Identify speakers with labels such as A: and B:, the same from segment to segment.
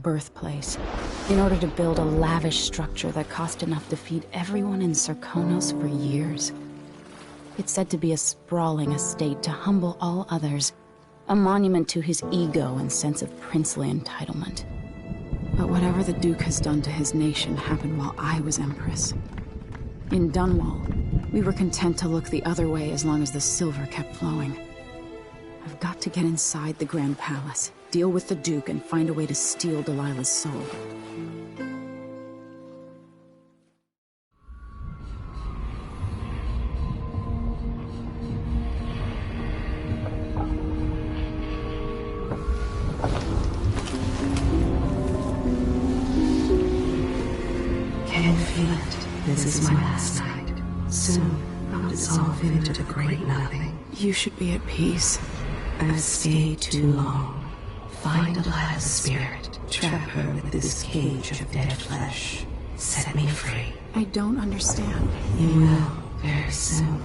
A: birthplace in order to build a lavish structure that cost enough to feed everyone in Serkonos for years. It's said to be a sprawling estate to humble all others, a monument to his ego and sense of princely entitlement. But whatever the Duke has done to his nation happened while I was Empress. In Dunwall, we were content to look the other way as long as the silver kept flowing. I've got to get inside the Grand Palace, deal with the Duke, and find a way to steal Delilah's soul.
B: Can you feel it? This is my last night. Soon, I'll dissolve into the great nothing.
A: You should be at peace.
B: I've stayed too long. Find Delilah's spirit. Trap her with this cage of dead flesh. Set me free.
A: I don't understand.
B: You will, very soon.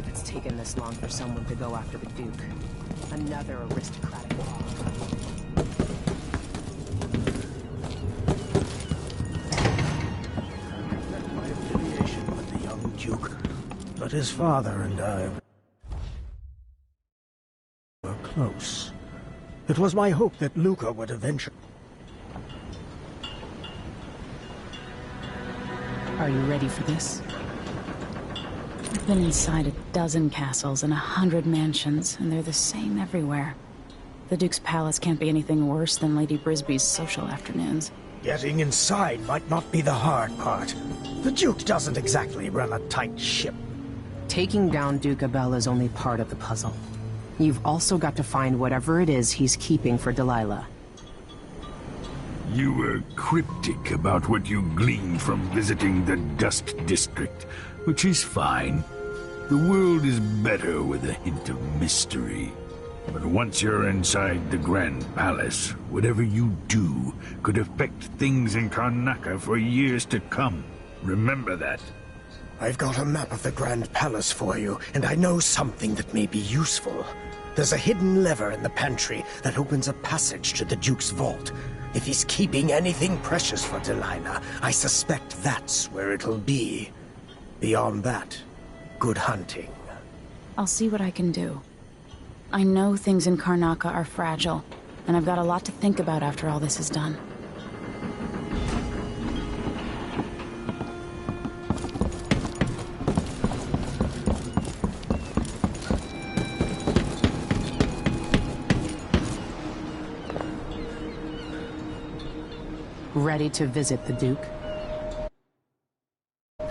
C: It's taken this long for someone to go after the Duke. Another aristocratic law.
D: My affiliation with the young Duke, but his father and I were close. It was my hope that Luca would eventually...
A: Are you ready for this? I've been inside a dozen castles and 100 mansions, and they're the same everywhere. The Duke's palace can't be anything worse than Lady Brisby's social afternoons.
D: Getting inside might not be the hard part. The Duke doesn't exactly run a tight ship.
C: Taking down Duke Abel is only part of the puzzle. You've also got to find whatever it is he's keeping for Delilah.
E: You were cryptic about what you gleaned from visiting the Dust District, which is fine. The world is better with a hint of mystery. But once you're inside the Grand Palace, whatever you do could affect things in Karnaca for years to come. Remember that.
D: I've got a map of the Grand Palace for you, and I know something that may be useful. There's a hidden lever in the pantry that opens a passage to the Duke's vault. If he's keeping anything precious for Delilah, I suspect that's where it'll be. Beyond that, good hunting.
A: I'll see what I can do. I know things in Karnaca are fragile, and I've got a lot to think about after all this is done.
C: Ready to visit the Duke?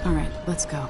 A: All right, let's go.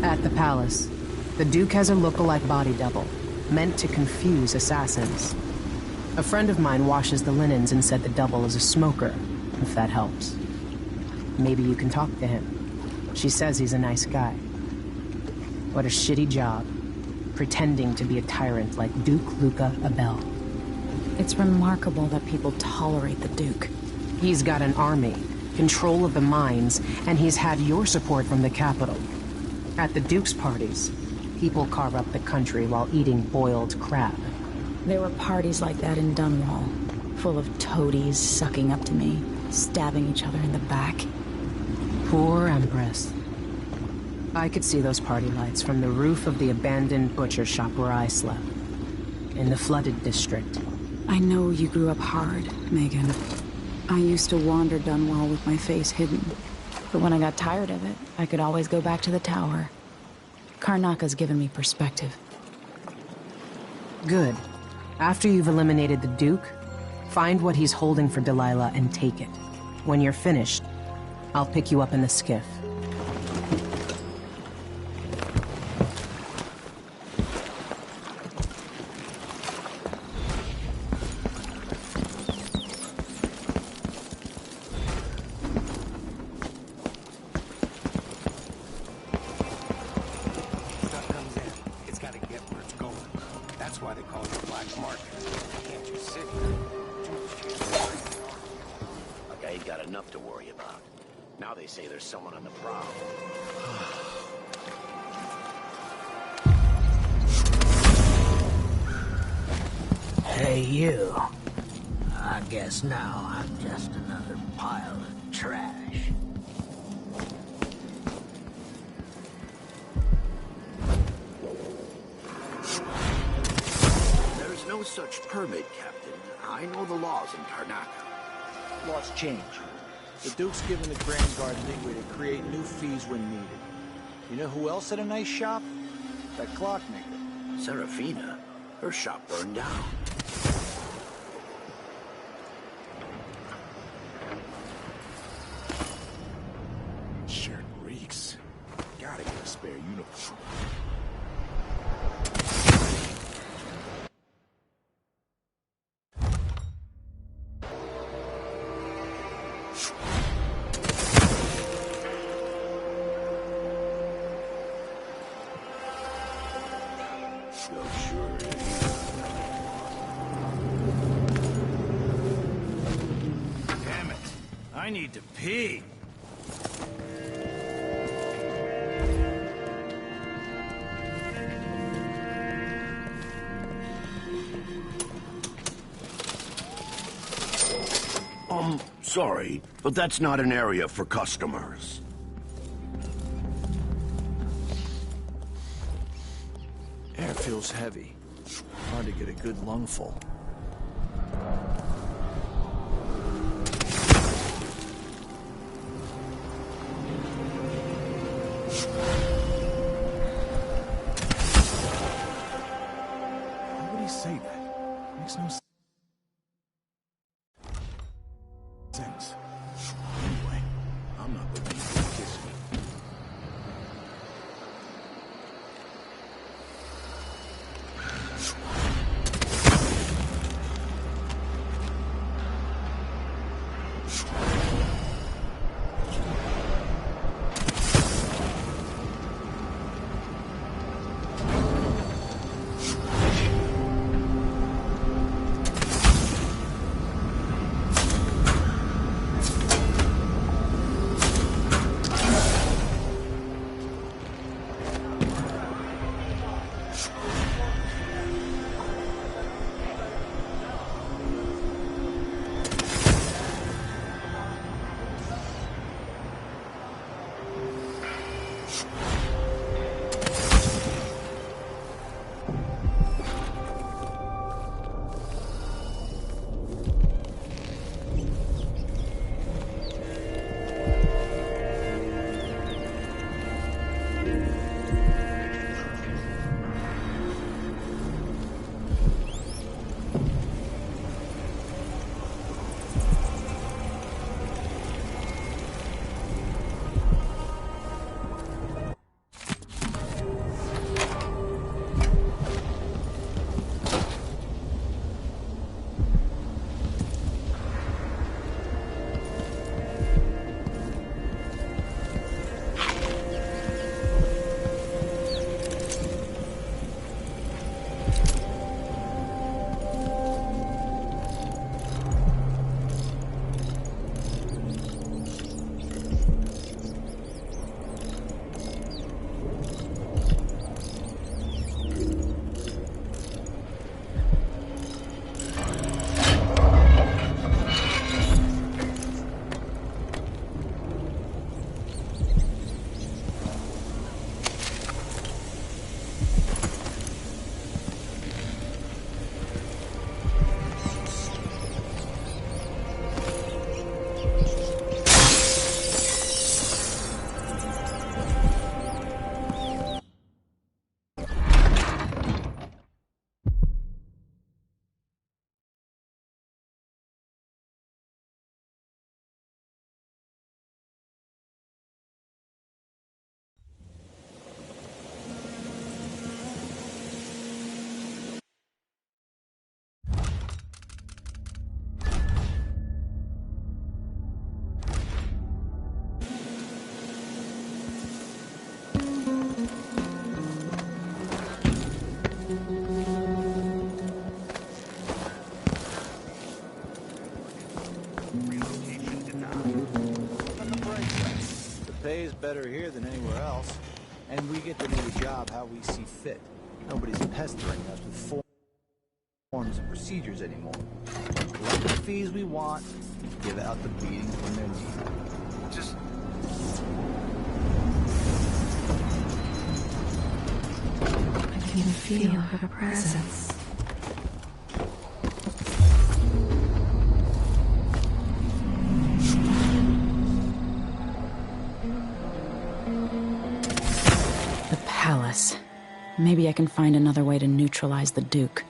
C: At the palace, the Duke has a look-alike body double, meant to confuse assassins. A friend of mine washes the linens and said the double is a smoker, if that helps. Maybe you can talk to him. She says he's a nice guy. What a shitty job, pretending to be a tyrant like Duke Luca Abel.
A: It's remarkable that people tolerate the Duke.
C: He's got an army, control of the mines, and he's had your support from the capital. At the Duke's parties, people carve up the country while eating boiled crab.
A: There were parties like that in Dunwall, full of toadies sucking up to me. stabbing each other in the back.
C: Poor Empress. I could see those party lights from the roof of the abandoned butcher shop where I slept. In the flooded district.
A: I know you grew up hard, Megan. I used to wander Dunwall with my face hidden. But when I got tired of it, I could always go back to the tower. Karnaka's given me perspective.
C: Good. After you've eliminated the Duke, find what he's holding for Delilah and take it. When you're finished, I'll pick you up in the skiff.
D: Stuff comes in. It's got to get where it's going. That's why they call it the black market. Can't you sit here?
F: Like I ain't got enough to worry about. Now they say there's someone on the prowl.
G: Hey, you. I guess now I'm just another pile of trash.
F: There's no such permit, Captain. I know the laws in Karnaka.
H: Laws change. The Duke's given the Grand Guard leeway to create new fees when needed. You know who else had a nice shop? That clockmaker.
F: Serafina, her shop burned down.
H: Shirt reeks. Gotta get a spare uniform.
E: Damn it. I need to pee.
F: Sorry, but that's not an area for customers.
H: Air feels heavy. Hard to get a good lungful. Why would he say that? Makes no sense. Anyway, I'm not the main participant. fit. Nobody's pestering us with forms and procedures anymore. Collect the fees we want, give out the beatings when they're needed. Just...
B: I can feel her presence.
A: The palace. Maybe I can find another way to neutralize the Duke.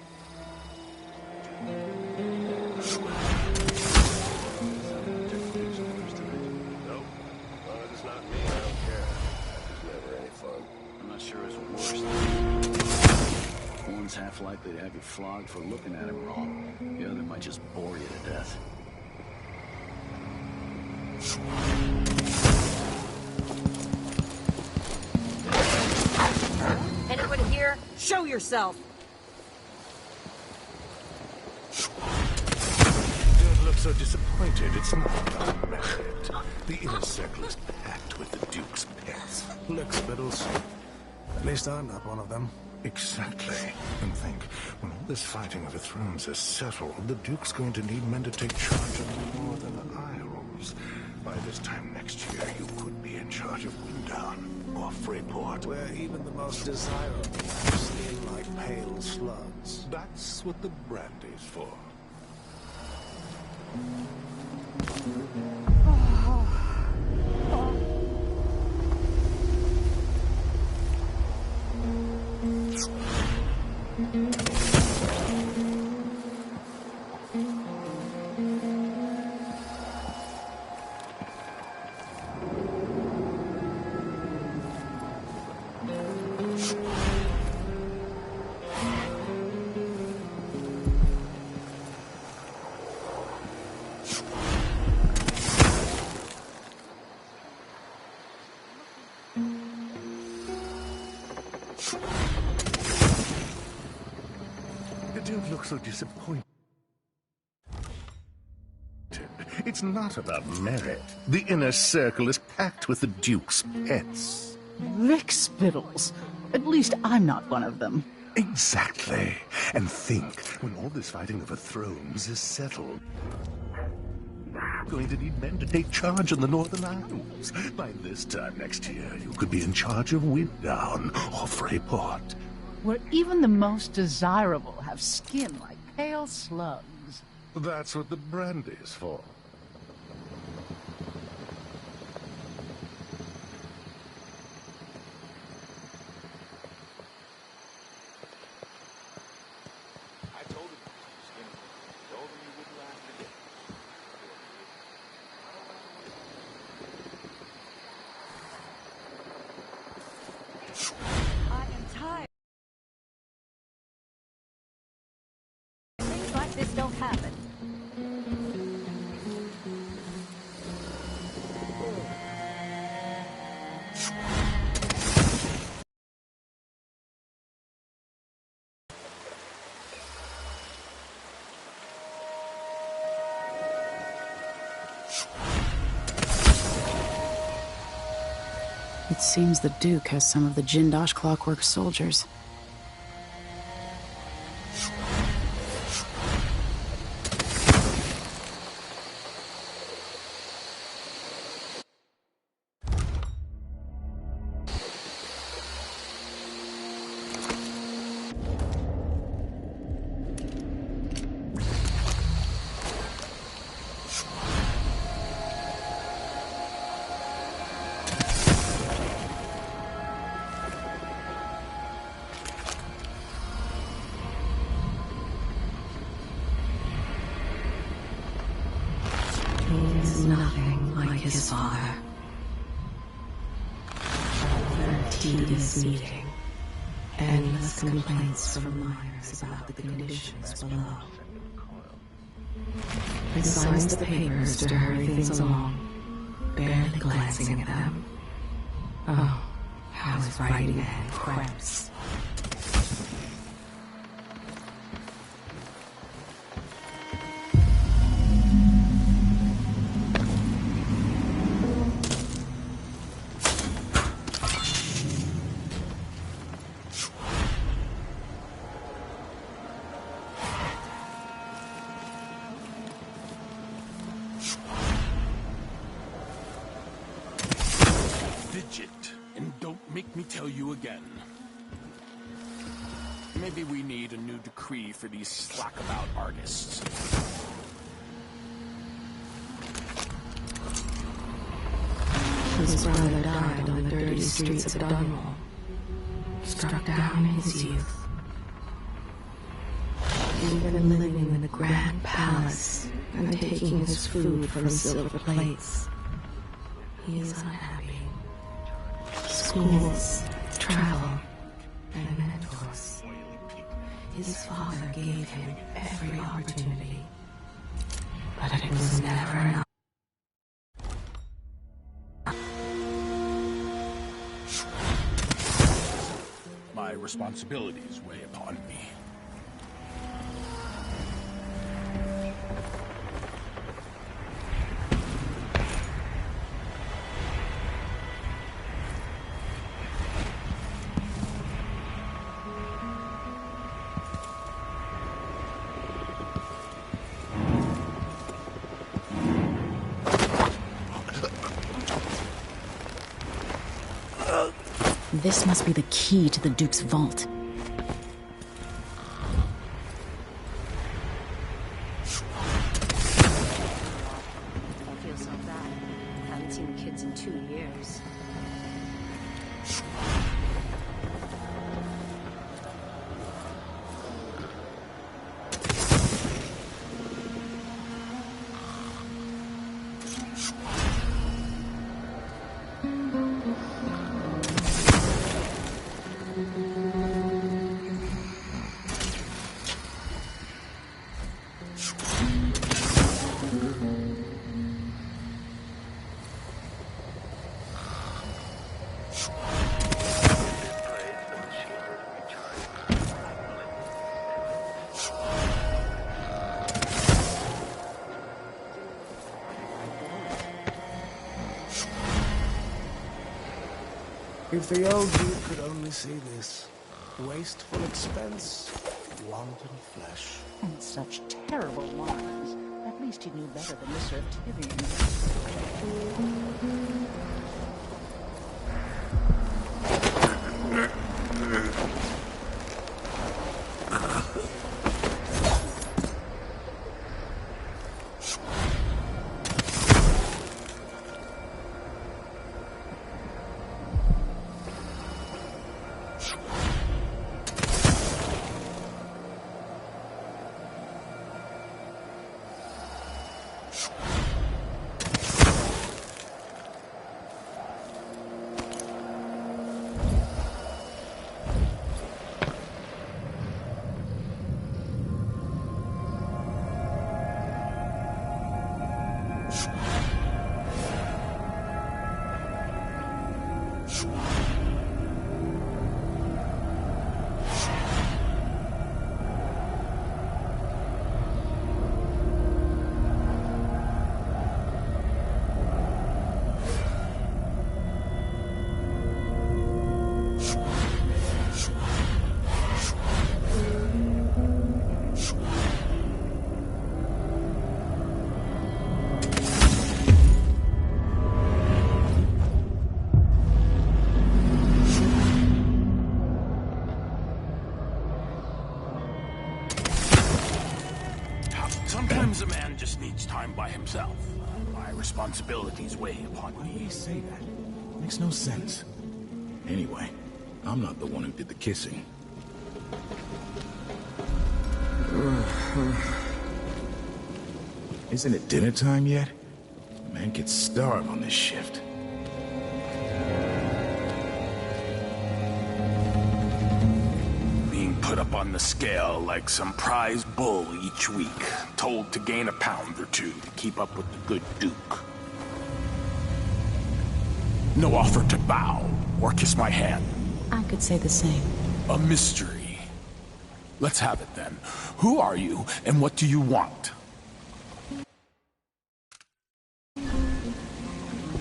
F: Half likely to have you flogged for looking at him wrong. The other might just bore you to death.
I: Anyone here? Show yourself!
J: Don't look so disappointed. It's not about merit. The inner circle is packed with the Duke's pets.
K: Look, Spittles. At least I'm not one of them.
J: Exactly. And think, when all this fighting over thrones is settled, the Duke's going to need men to take charge of the Northern Isles. By this time next year, you could be in charge of Windown or Freeport.
K: Where even the most desirable have skin like pale slugs.
J: That's what the brandy's for. Don't look so disappointed. It's not about merit. The inner circle is packed with the Duke's pets.
L: Rick Spittles. At least I'm not one of them.
J: Exactly. And think, when all this fighting over thrones is settled, going to need men to take charge in the Northern Isles. By this time next year, you could be in charge of Windown or Freeport.
L: Where even the most desirable have skin like pale slugs.
J: That's what the brandy's for.
H: I told him, told him he wouldn't last a day.
I: I am tired. Things like this don't happen.
A: It seems the Duke has some of the Jindosh Clockwork soldiers.
B: He's nothing like his father. A tedious meeting. Endless complaints from miners about the conditions below. He signs the papers to hurry things along, barely glancing at them. Oh, how his writing hand cramps.
M: tell you again. Maybe we need a new decree for these slackabout artists.
B: His brother died on the dirty streets of Dunwall, struck down in his youth. He'd been living in the Grand Palace and taking his food from silver plates. He is unhappy. Schools, travel, and mentors. His father gave him every opportunity, but it was never enough.
M: My responsibilities weigh upon me.
A: This must be the key to the Duke's vault.
I: Don't feel so bad. Haven't seen kids in 2 years.
K: If the old Duke could only see this. Wasteful expense, wanton flesh.
L: And such terrible lines. At least he knew better than to serve Tyrion.
M: Sometimes a man just needs time by himself. My responsibilities weigh upon me.
N: Why do you say that? Makes no sense. Anyway, I'm not the one who did the kissing. Isn't it dinner time yet? Man gets starved on this shift.
M: Put up on the scale like some prize bull each week, told to gain a pound or two to keep up with the good Duke. No offer to bow or kiss my hand.
A: I could say the same.
M: A mystery. Let's have it then. Who are you and what do you want?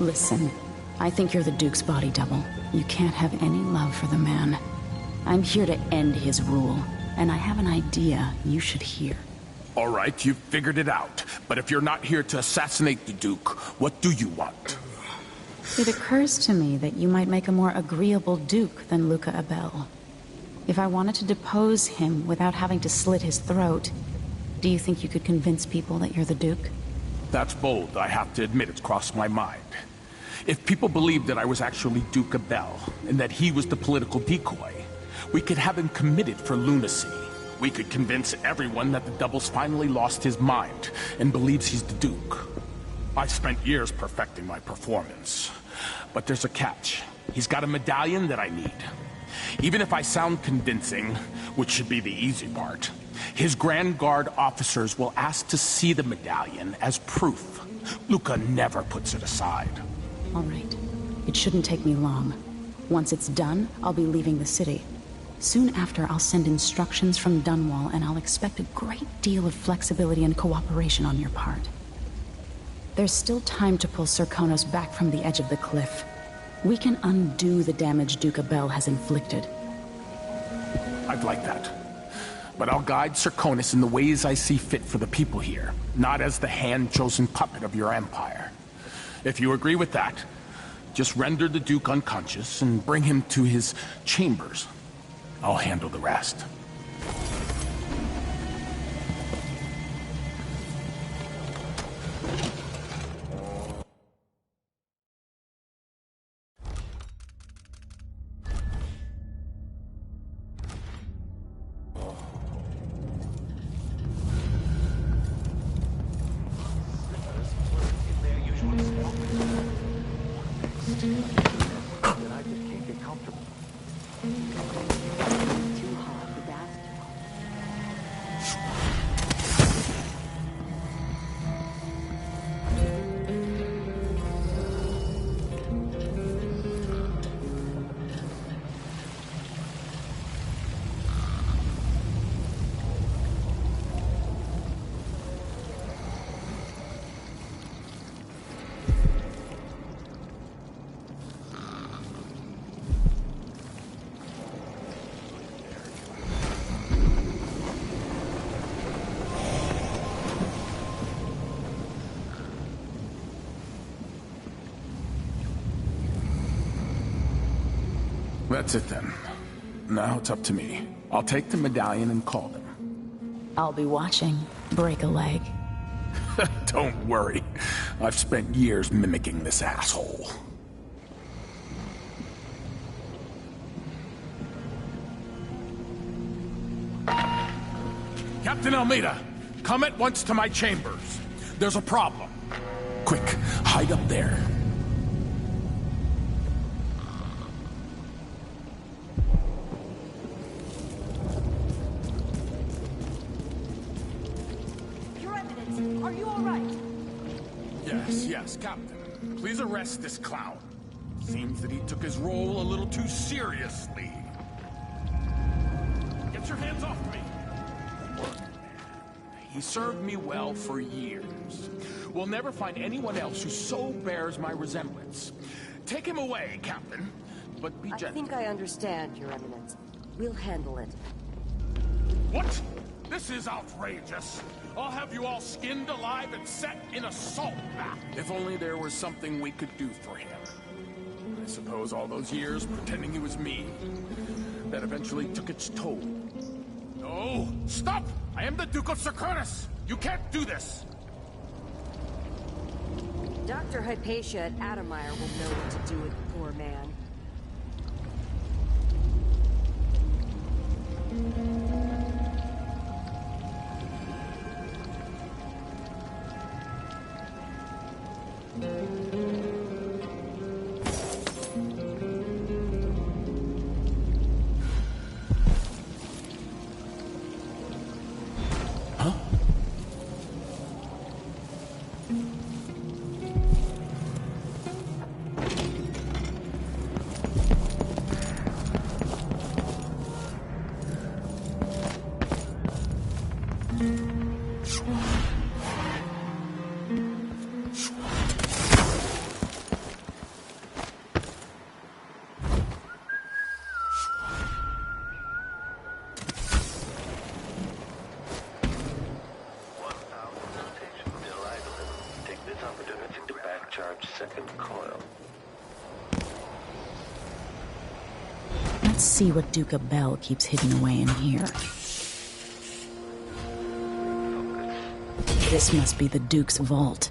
A: Listen, I think you're the Duke's body double. You can't have any love for the man. I'm here to end his rule, and I have an idea you should hear.
M: All right, you've figured it out. But if you're not here to assassinate the Duke, what do you want?
A: It occurs to me that you might make a more agreeable Duke than Luca Abel. If I wanted to depose him without having to slit his throat, do you think you could convince people that you're the Duke?
M: That's bold. I have to admit it's crossed my mind. If people believed that I was actually Duke Abel, and that he was the political decoy, we could have him committed for lunacy. We could convince everyone that the Double's finally lost his mind, and believes he's the Duke. I spent years perfecting my performance. But there's a catch. He's got a medallion that I need. Even if I sound convincing, which should be the easy part, his Grand Guard officers will ask to see the medallion as proof. Luca never puts it aside.
A: All right. It shouldn't take me long. Once it's done, I'll be leaving the city. Soon after, I'll send instructions from Dunwall, and I'll expect a great deal of flexibility and cooperation on your part. There's still time to pull Serkonos back from the edge of the cliff. We can undo the damage Duke Abel has inflicted.
M: I'd like that. But I'll guide Serkonos in the ways I see fit for the people here, not as the hand-chosen puppet of your empire. If you agree with that, just render the Duke unconscious and bring him to his chambers. I'll handle the rest. That's it then. Now it's up to me. I'll take the medallion and call them.
A: I'll be watching. Break a leg.
M: Don't worry. I've spent years mimicking this asshole. Captain Almeida, come at once to my chambers. There's a problem. Quick, hide up there.
I: Are you all right?
M: Yes, Captain. Please arrest this clown. Seems that he took his role a little too seriously. Get your hands off me! He served me well for years. We'll never find anyone else who so bears my resemblance. Take him away, Captain, but be gentle.
I: I think I understand, Your Eminence. We'll handle it.
M: What? This is outrageous. I'll have you all skinned alive and set in a salt bath. If only there was something we could do for him. I suppose all those years pretending he was me, that eventually took its toll. No! Stop! I am the Duke of Serkonos! You can't do this!
I: Dr. Hypatia at Adamire will know what to do with the poor man.
F: Second coil.
A: Let's see what Duke Abel keeps hidden away in here. This must be the Duke's vault.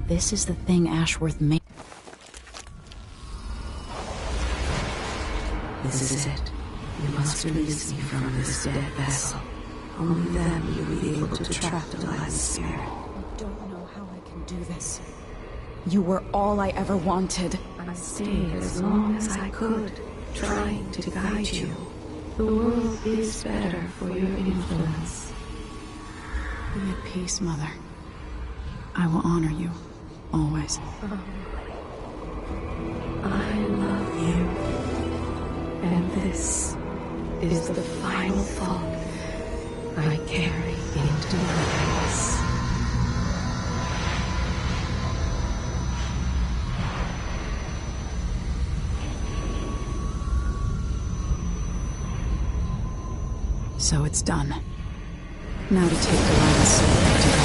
A: This is the thing Ashworth made.
B: This is it. You must release me from this dead vessel. Only then will you be able to trap Delilah's spirit.
A: I don't know how I can do this. You were all I ever wanted.
B: I stayed as long as I could, trying to guide you. The world is better for your influence.
A: Be at peace, Mother. I will honor you. Always.
B: I love you. And this is the final thought I carry into my house.
A: So it's done. Now to take Delilah's soul back to God.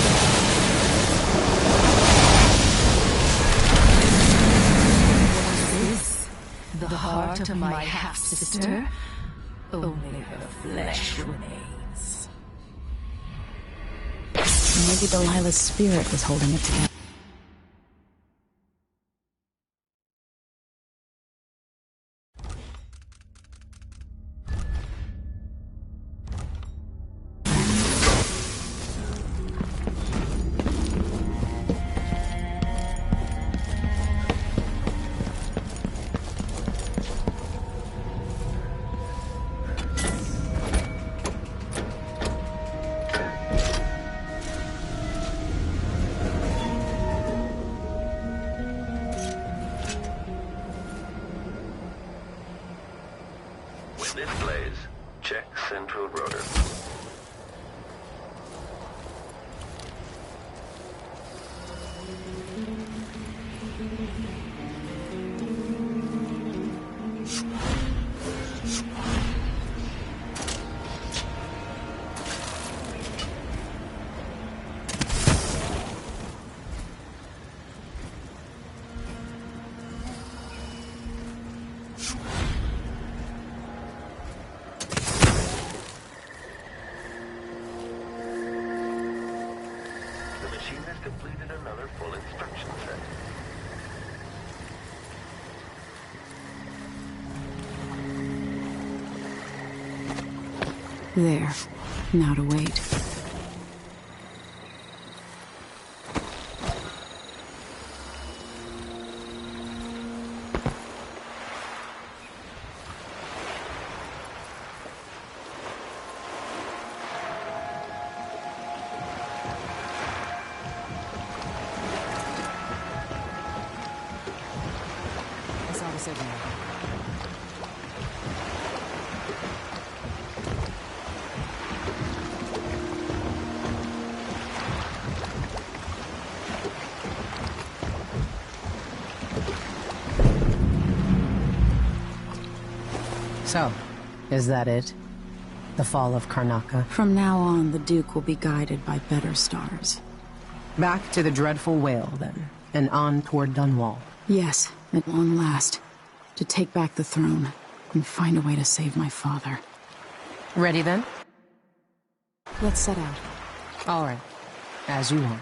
B: The heart of my half-sister? Only her flesh remains.
A: Maybe Delilah's spirit was holding it together.
O: Displays. Check central rotor. Completed another full instruction set.
A: There. Now to wait.
C: So, is that it? The fall of Karnaca?
A: From now on, the Duke will be guided by better stars.
C: Back to the dreadful whale, then, and on toward Dunwall.
A: Yes, at long last. To take back the throne, and find a way to save my father.
C: Ready, then?
A: Let's set out.
C: All right. As you want.